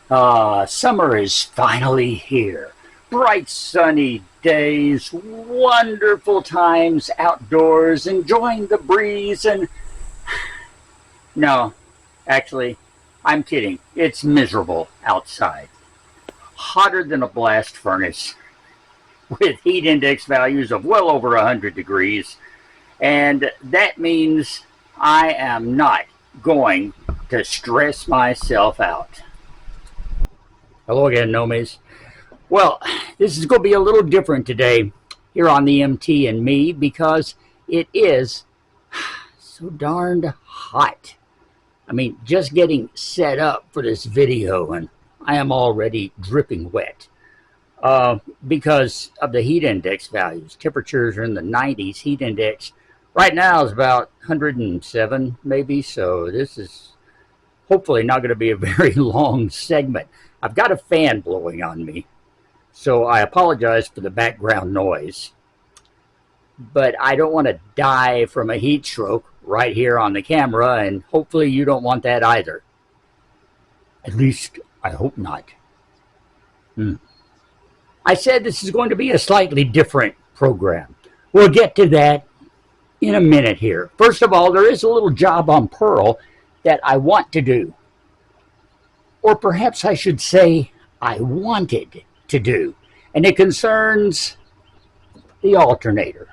Summer is finally here. Bright sunny days, wonderful times outdoors, enjoying the breeze and... No, actually, I'm kidding. It's miserable outside. Hotter than a blast furnace, with heat index values of well over 100 degrees. And that means I am not going to stress myself out. Hello again, Nomies. Well, this is going to be a little different today here on the MT and Me because it is so darned hot. I mean, just getting set up for this video and I am already dripping wet because of the heat index values. Temperatures are in the 90s. Heat index right now is about 107 maybe, so this is hopefully not going to be a very long segment. I've got a fan blowing on me, so I apologize for the background noise. But I don't want to die from a heat stroke right here on the camera, and hopefully you don't want that either. At least, I hope not. I said this is going to be a slightly different program. We'll get to that in a minute here. First of all, there is a little job on Pearl that I want to do. Or perhaps I should say I wanted to do. And it concerns the alternator.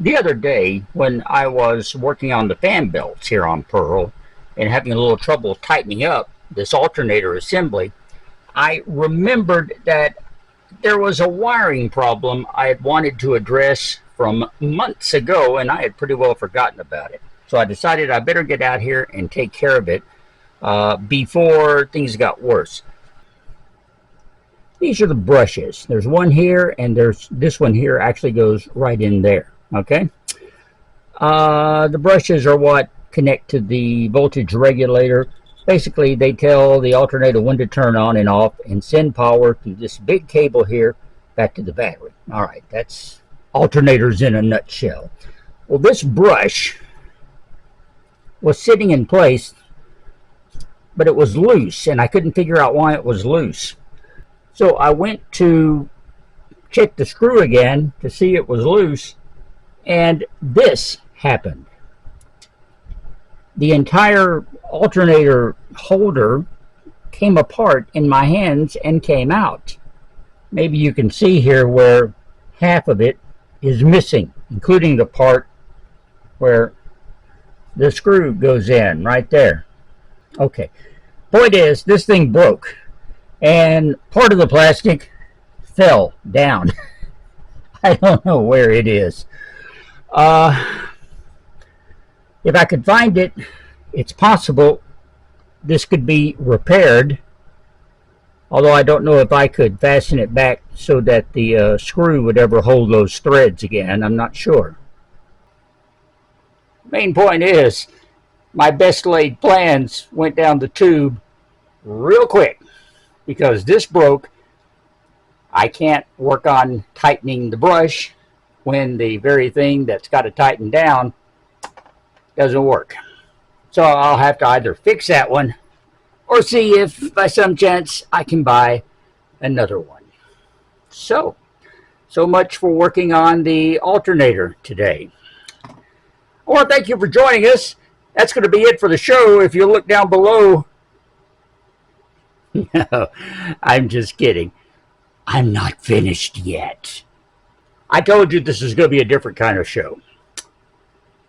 The other day, when I was working on the fan belts here on Pearl and having a little trouble tightening up this alternator assembly, I remembered that there was a wiring problem I had wanted to address from months ago, and I had pretty well forgotten about it. So I decided I better get out here and take care of it before things got worse. These are the brushes. There's one here, and there's this one here actually goes right in there. Okay. The brushes are what connect to the voltage regulator. Basically, they tell the alternator when to turn on and off and send power through this big cable here back to the battery. All right, that's alternators in a nutshell. Well, this brush was sitting in place, but it was loose, and I couldn't figure out why it was loose. So I went to check the screw again to see it was loose, and this happened. The entire alternator holder came apart in my hands and came out. Maybe you can see here where half of it is missing, including the part where the screw goes in right there. Okay, point is, this thing broke and part of the plastic fell down. I don't know where it is. If I could find it, it's possible this could be repaired, although I don't know if I could fasten it back so that the screw would ever hold those threads again. I'm not sure. Main point is, my best laid plans went down the tube real quick because this broke. I can't work on tightening the brush when the very thing that's got to tighten down doesn't work. So I'll have to either fix that one or see if by some chance I can buy another one. So much for working on the alternator today. I want to thank you for joining us. That's going to be it for the show. If you look down below, no, I'm just kidding. I'm not finished yet. I told you this is going to be a different kind of show.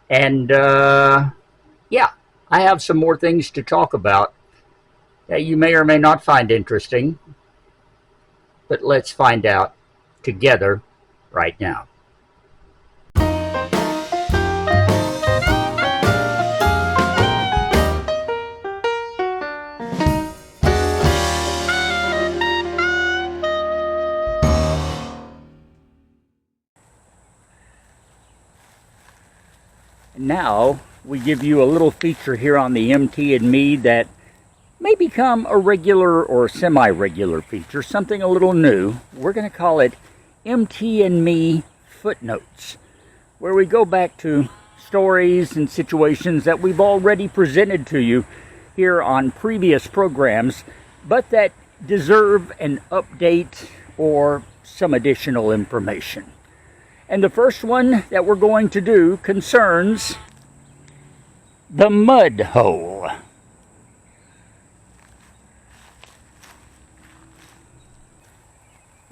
And, yeah, I have some more things to talk about that you may or may not find interesting. But let's find out together right now. Now we give you a little feature here on the MT and Me that may become a regular or semi-regular feature, something a little new. We're going to call it MT and Me Footnotes. where we go back to stories and situations that we've already presented to you here on previous programs, but that deserve an update or some additional information. And the first one that we're going to do concerns the mud hole.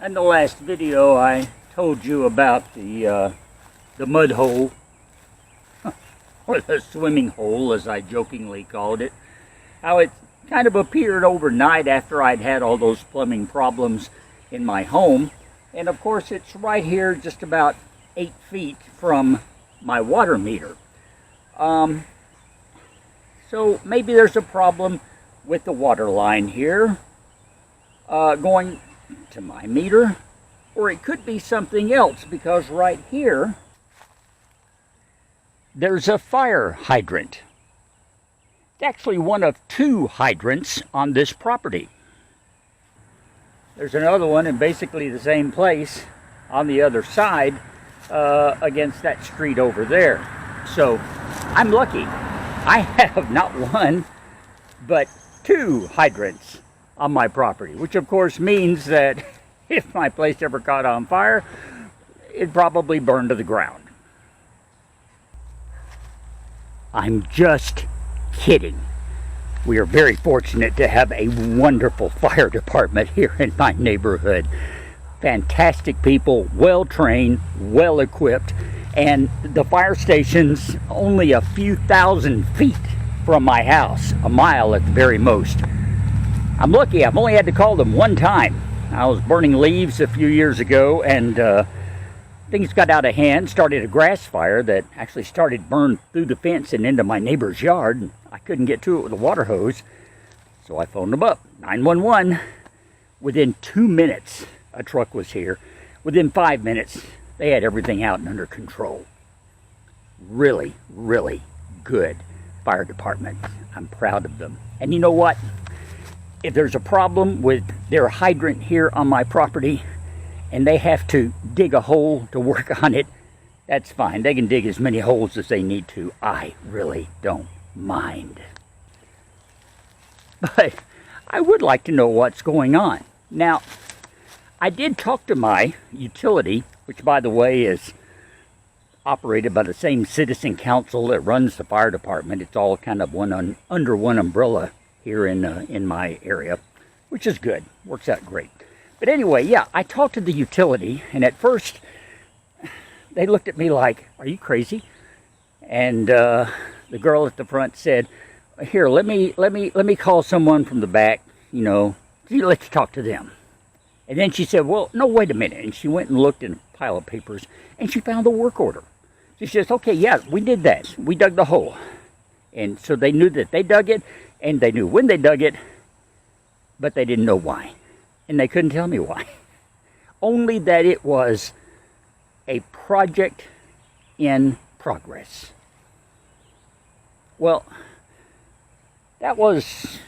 In the last video, I told you about the mud hole, or the swimming hole, as I jokingly called it. How it kind of appeared overnight after I'd had all those plumbing problems in my home. And of course, it's right here, just about 8 feet from my water meter. So maybe there's a problem with the water line here going to my meter, or it could be something else, because right here there's a fire hydrant. It's actually one of 2 hydrants on this property. There's another one in basically the same place on the other side against that street over there. So I'm lucky. I have not 1 but 2 hydrants on my property, which of course means that if my place ever caught on fire, it'd probably burn to the ground. I'm just kidding. We are very fortunate to have a wonderful fire department here in my neighborhood. Fantastic people, well trained, well equipped, and the fire station's only a few thousand feet from my house, a mile at the very most. I'm lucky. I've only had to call them 1 time. I was burning leaves a few years ago, and things got out of hand, started a grass fire that actually started burned through the fence and into my neighbor's yard. I couldn't get to it with a water hose, so I phoned them up, 911. Within 2 minutes, a truck was here. Within 5 minutes, they had everything out and under control. Really, really good fire department. I'm proud of them. And you know what? If there's a problem with their hydrant here on my property and they have to dig a hole to work on it, that's fine. They can dig as many holes as they need to. I really don't mind. But I would like to know what's going on. Now, I did talk to my utility, which by the way is operated by the same citizen council that runs the fire department. It's all kind of under one umbrella here in my area, which is good. Works out great. But anyway, yeah, I talked to the utility, and at first they looked at me like, "Are you crazy?" And the girl at the front said, "Here, let me call someone from the back. You know, let's talk to them." And then she said, "Well, no, wait a minute." And she went and looked in a pile of papers, and she found the work order. She says, "Okay, yeah, we did that. We dug the hole." And so they knew that they dug it, and they knew when they dug it, but they didn't know why. And they couldn't tell me why. Only that it was a project in progress. Well, that was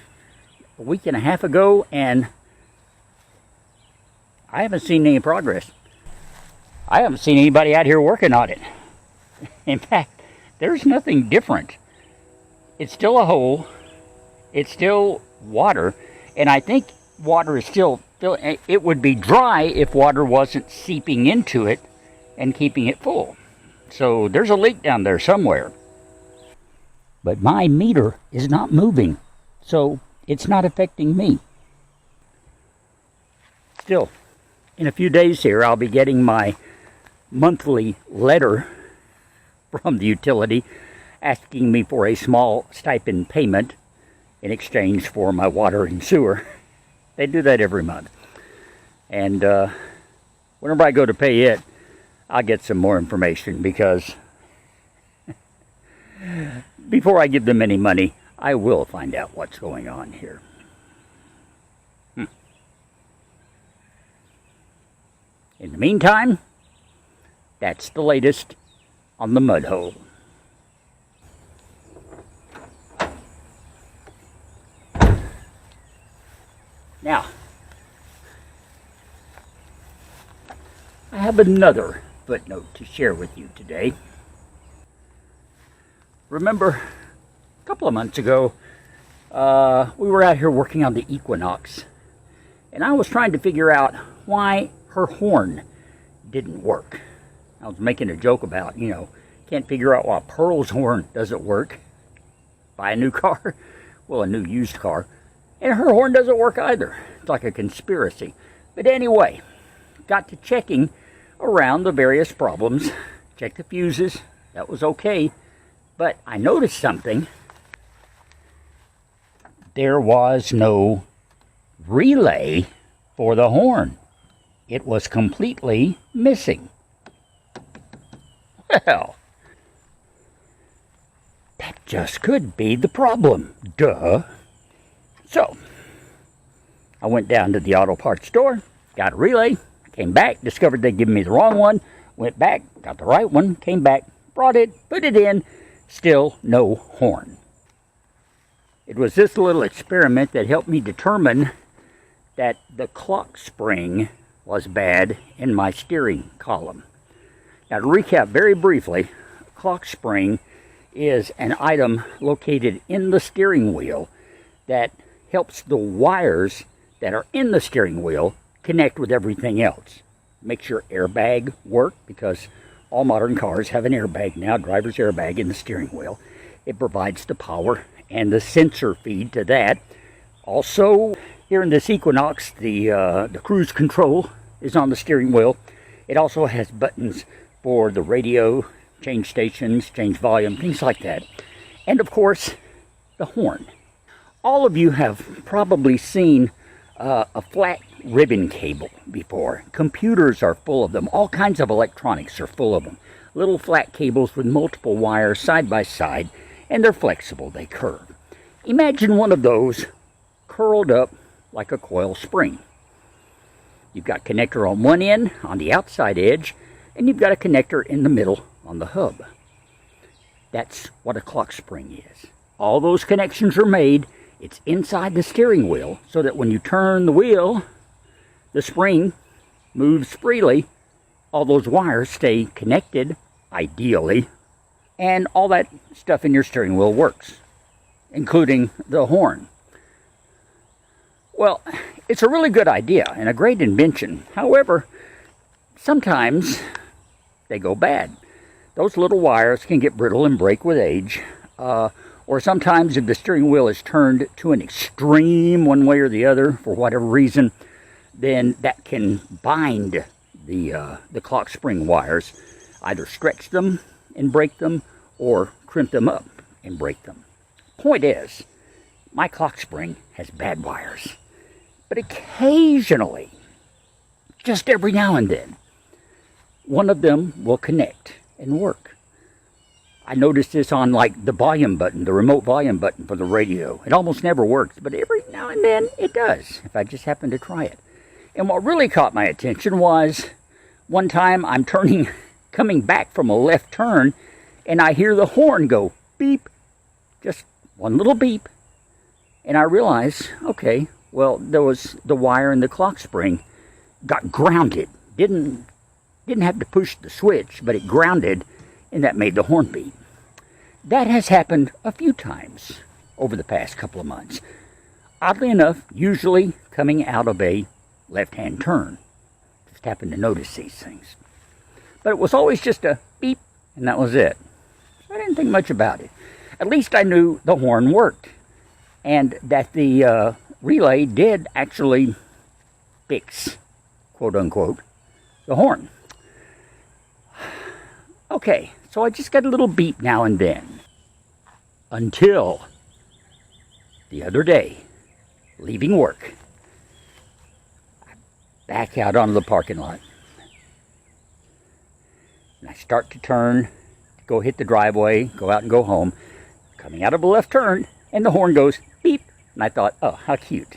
a week and a half ago, and I haven't seen any progress. I haven't seen anybody out here working on it. In fact, there's nothing different. It's still a hole. It's still water. And I think water is still, it would be dry if water wasn't seeping into it and keeping it full. So there's a leak down there somewhere. But my meter is not moving, so it's not affecting me. Still, in a few days here, I'll be getting my monthly letter from the utility asking me for a small stipend payment in exchange for my water and sewer. They do that every month. And whenever I go to pay it, I'll get some more information, because before I give them any money, I will find out what's going on here. In the meantime, that's the latest on the mud hole. Now, I have another footnote to share with you today. Remember, a couple of months ago, we were out here working on the Equinox, and I was trying to figure out why her horn didn't work. I was making a joke about, can't figure out why Pearl's horn doesn't work. Buy a new car, well, a new used car, and her horn doesn't work either. It's like a conspiracy. But anyway, got to checking around the various problems, checked the fuses, that was okay, but I noticed something. There was no relay for the horn. It was completely missing. Well, that just could be the problem. Duh. So, I went down to the auto parts store, got a relay, came back, discovered they'd given me the wrong one, went back, got the right one, came back, brought it, put it in, still no horn. It was this little experiment that helped me determine that the clock spring was bad in my steering column. Now, to recap very briefly, a clock spring is an item located in the steering wheel that helps the wires that are in the steering wheel connect with everything else. Makes your airbag work, because all modern cars have an airbag now, driver's airbag in the steering wheel. It provides the power and the sensor feed to that. Also, here in this Equinox, the cruise control is on the steering wheel. It also has buttons for the radio, change stations, change volume, things like that. And of course, the horn. All of you have probably seen a flat ribbon cable before. Computers are full of them. All kinds of electronics are full of them. Little flat cables with multiple wires side by side, and they're flexible, they curve. Imagine one of those curled up like a coil spring. You've got a connector on one end, on the outside edge, and you've got a connector in the middle on the hub. That's what a clock spring is. All those connections are made. It's inside the steering wheel, so that when you turn the wheel, the spring moves freely. All those wires stay connected, ideally, and all that stuff in your steering wheel works, including the horn. Well, it's a really good idea and a great invention. However, sometimes they go bad. Those little wires can get brittle and break with age. Or sometimes if the steering wheel is turned to an extreme one way or the other for whatever reason, then that can bind the clock spring wires, either stretch them and break them or crimp them up and break them. Point is, my clock spring has bad wires. But occasionally, just every now and then, one of them will connect and work. I noticed this on like the volume button, the remote volume button for the radio. It almost never works, but every now and then it does, if I just happen to try it. And what really caught my attention was one time I'm coming back from a left turn, and I hear the horn go beep, just one little beep. And I realized, okay, well, there was the wire in the clock spring got grounded. Didn't have to push the switch, but it grounded, and that made the horn beep. That has happened a few times over the past couple of months. Oddly enough, usually coming out of a left-hand turn. Just happened to notice these things. But it was always just a beep, and that was it. So I didn't think much about it. At least I knew the horn worked, and that the relay did actually fix, quote-unquote, the horn. Okay, so I just got a little beep now and then. Until the other day, leaving work, I back out onto the parking lot. And I start to turn, go hit the driveway, go out and go home. Coming out of a left turn, and the horn goes beep. And I thought, oh, how cute.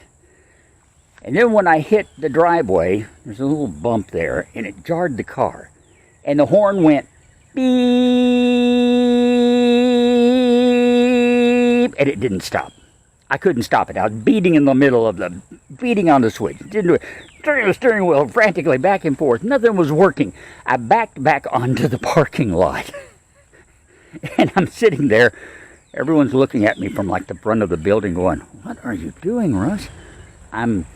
And then when I hit the driveway, there's a little bump there, and it jarred the car. And the horn went beep, and it didn't stop. I couldn't stop it. I was beating in the middle of beating on the switch. Didn't do it. Turning the steering wheel frantically back and forth. Nothing was working. I backed back onto the parking lot. And I'm sitting there. Everyone's looking at me from like the front of the building going, "What are you doing, Russ?" I'm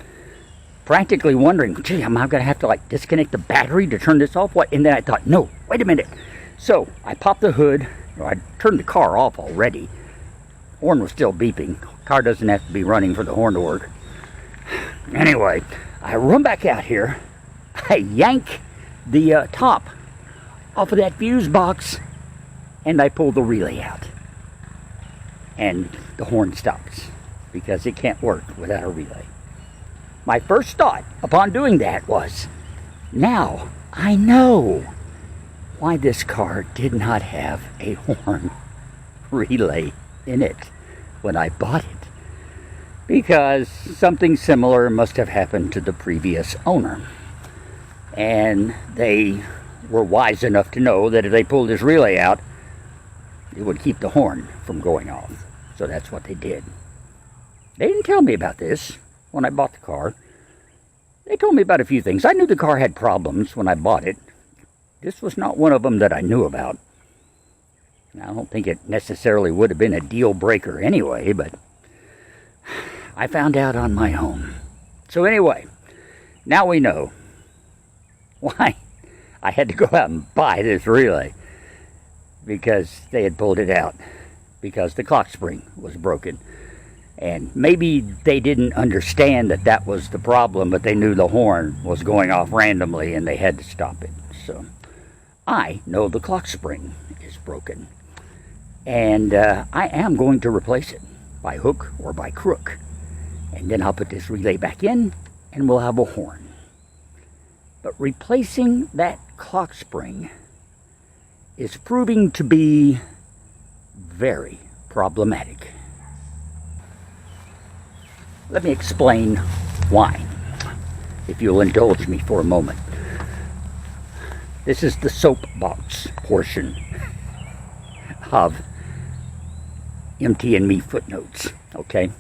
practically wondering, gee, am I going to have to like disconnect the battery to turn this off? What? And then I thought, no, wait a minute. So I popped the hood. I turned the car off already. Horn was still beeping. Car doesn't have to be running for the horn to work. Anyway, I run back out here. I yank the top off of that fuse box, and I pull the relay out. And the horn stops because it can't work without a relay. My first thought upon doing that was, now I know why this car did not have a horn relay in it when I bought it. Because something similar must have happened to the previous owner. And they were wise enough to know that if they pulled this relay out, it would keep the horn from going off. So that's what they did. They didn't tell me about this when I bought the car. They told me about a few things. I knew the car had problems when I bought it. This was not one of them that I knew about. I don't think it necessarily would have been a deal breaker anyway, but I found out on my own. So anyway, now we know why I had to go out and buy this relay. Because they had pulled it out. Because the clock spring was broken. And maybe they didn't understand that that was the problem, but they knew the horn was going off randomly and they had to stop it. So I know the clock spring is broken. And I am going to replace it by hook or by crook. And then I'll put this relay back in and we'll have a horn. But replacing that clock spring is proving to be very problematic. Let me explain why, if you'll indulge me for a moment. This is the soapbox portion of MT and Me Footnotes, okay?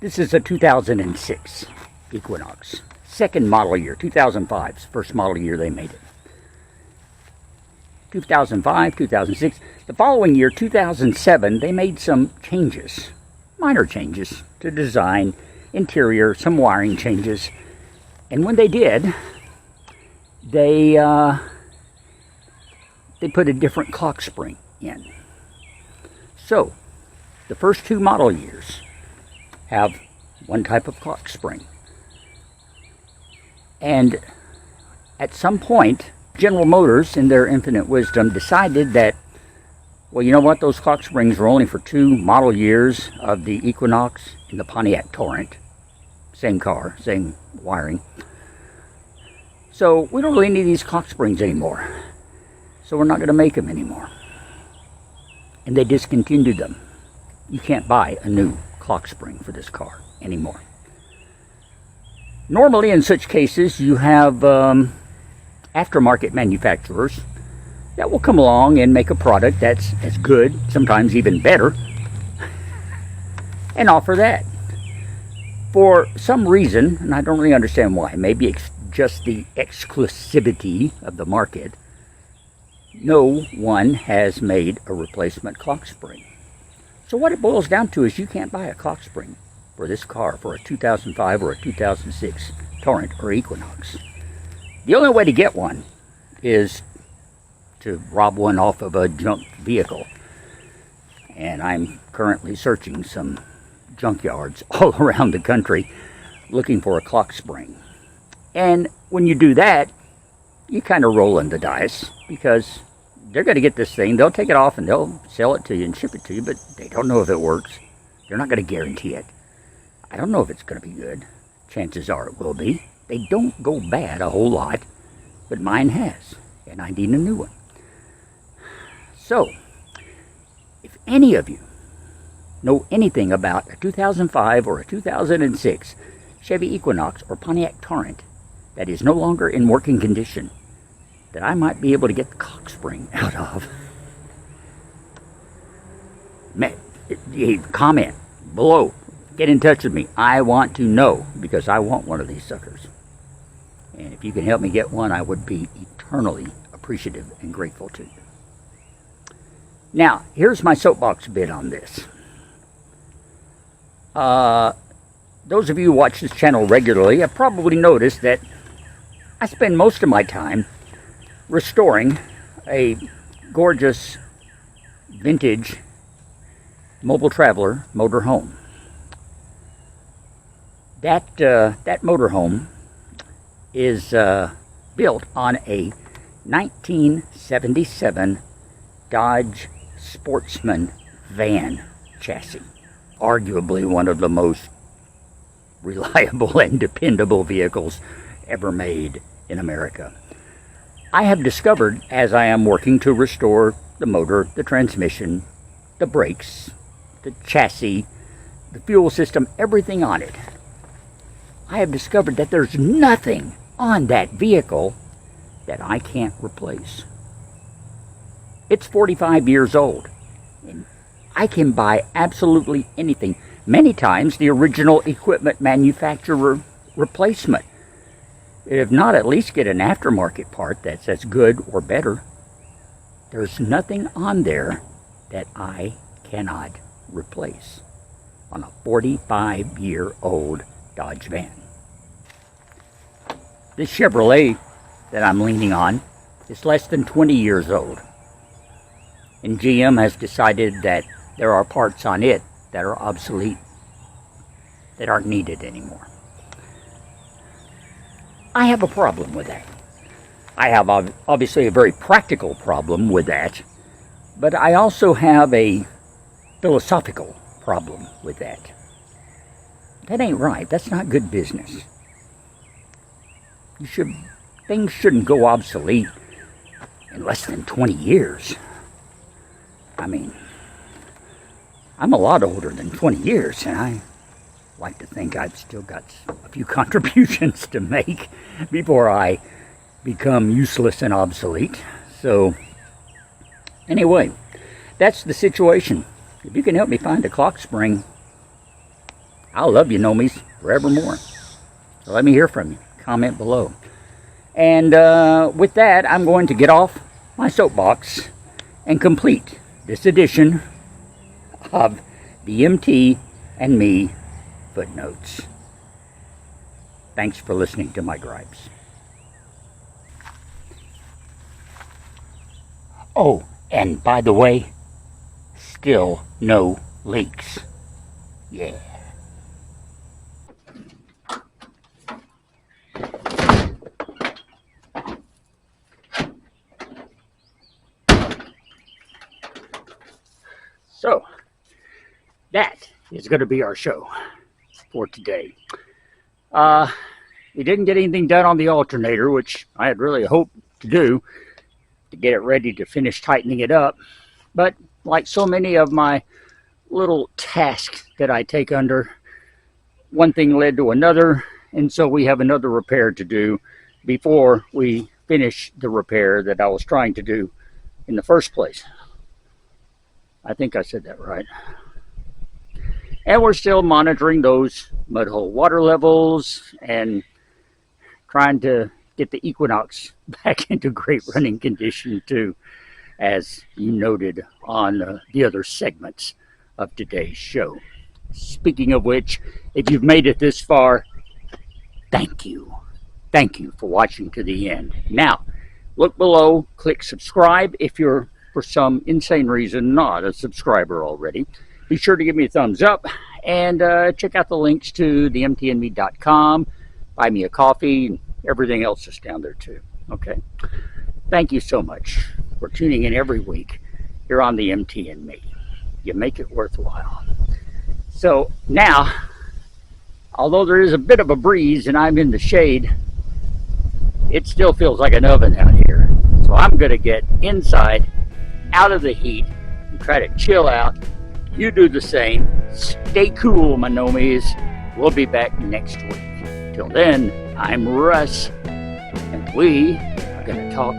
This is a 2006 Equinox. Second model year, 2005's first model year they made it. 2005, 2006. The following year, 2007, they made some changes, minor changes to design, interior, some wiring changes. And when they did, they put a different clock spring in. So, the first two model years have one type of clock spring. And at some point, General Motors, in their infinite wisdom, decided that, well, you know what, those clock springs were only for two model years of the Equinox and the Pontiac Torrent. Same car, same wiring. So we don't really need these clock springs anymore. So we're not going to make them anymore. And they discontinued them. You can't buy a new clock spring for this car anymore. Normally, in such cases, you have aftermarket manufacturers that will come along and make a product that's as good, sometimes even better, and offer that. For some reason, and I don't really understand why, maybe it's just the exclusivity of the market, no one has made a replacement clock spring. So what it boils down to is you can't buy a clock spring for this car for a 2005 or a 2006 Torrent or Equinox. The only way to get one is to rob one off of a junk vehicle. And I'm currently searching some junkyards all around the country looking for a clock spring. And when you do that, you kind of roll in the dice because they're going to get this thing, they'll take it off and they'll sell it to you and ship it to you, but they don't know if it works. They're not going to guarantee it. I don't know if it's going to be good. Chances are it will be. They don't go bad a whole lot, but mine has, and I need a new one. So, if any of you know anything about a 2005 or a 2006 Chevy Equinox or Pontiac Torrent that is no longer in working condition, that I might be able to get the clock spring out of, comment, below. Get in touch with me. I want to know, because I want one of these suckers. And if you can help me get one, I would be eternally appreciative and grateful to you. Now, here's my soapbox bit on this. Those of you who watch this channel regularly have probably noticed that I spend most of my time restoring a gorgeous vintage Mobile Traveler motorhome. That motorhome is built on a 1977 Dodge Sportsman van chassis. Arguably one of the most reliable and dependable vehicles ever made in America. I have discovered, as I am working to restore the motor, the transmission, the brakes, the chassis, the fuel system, everything on it, I have discovered that there's nothing on that vehicle that I can't replace. It's 45 years old, and I can buy absolutely anything. Many times the original equipment manufacturer replacement. If not, at least get an aftermarket part that's as good or better. There's nothing on there that I cannot replace on a 45-year-old Dodge van. This Chevrolet that I'm leaning on is less than 20 years old. And GM has decided that there are parts on it that are obsolete, that aren't needed anymore. I have a problem with that. I have obviously a very practical problem with that, but I also have a philosophical problem with that. That ain't right. That's not good business. Things shouldn't go obsolete in less than 20 years. I mean, I'm a lot older than 20 years, and I like to think I've still got a few contributions to make before I become useless and obsolete. So, anyway, that's the situation. If you can help me find a clock spring, I'll love you, Nomies, forevermore. So let me hear from you. Comment below. And with that, I'm going to get off my soapbox and complete this edition of the MT and Me Footnotes. Thanks for listening to my gripes. Oh, and by the way, still no leaks. Yeah. So, that is going to be our show for today. We didn't get anything done on the alternator, which I had really hoped to do to get it ready to finish tightening it up. But like so many of my little tasks that I take under, one thing led to another, and so we have another repair to do before we finish the repair that I was trying to do in the first place. I think I said that right. And we're still monitoring those mud hole water levels and trying to get the Equinox back into great running condition too, as you noted on the other segments of today's show. Speaking of which, if you've made it this far, thank you. Thank you for watching to the end. Now, look below, click subscribe if you're, for some insane reason, not a subscriber already. Be sure to give me a thumbs up and check out the links to themtandme.com. Buy me a coffee and everything else is down there too. Okay. Thank you so much for tuning in every week here on the MT and Me. You make it worthwhile. So now, although there is a bit of a breeze and I'm in the shade, it still feels like an oven out here. So I'm going to get inside, out of the heat, and try to chill out. You do the same. Stay cool, my Nomies. We'll be back next week. Till then, I'm Russ, and we are going to talk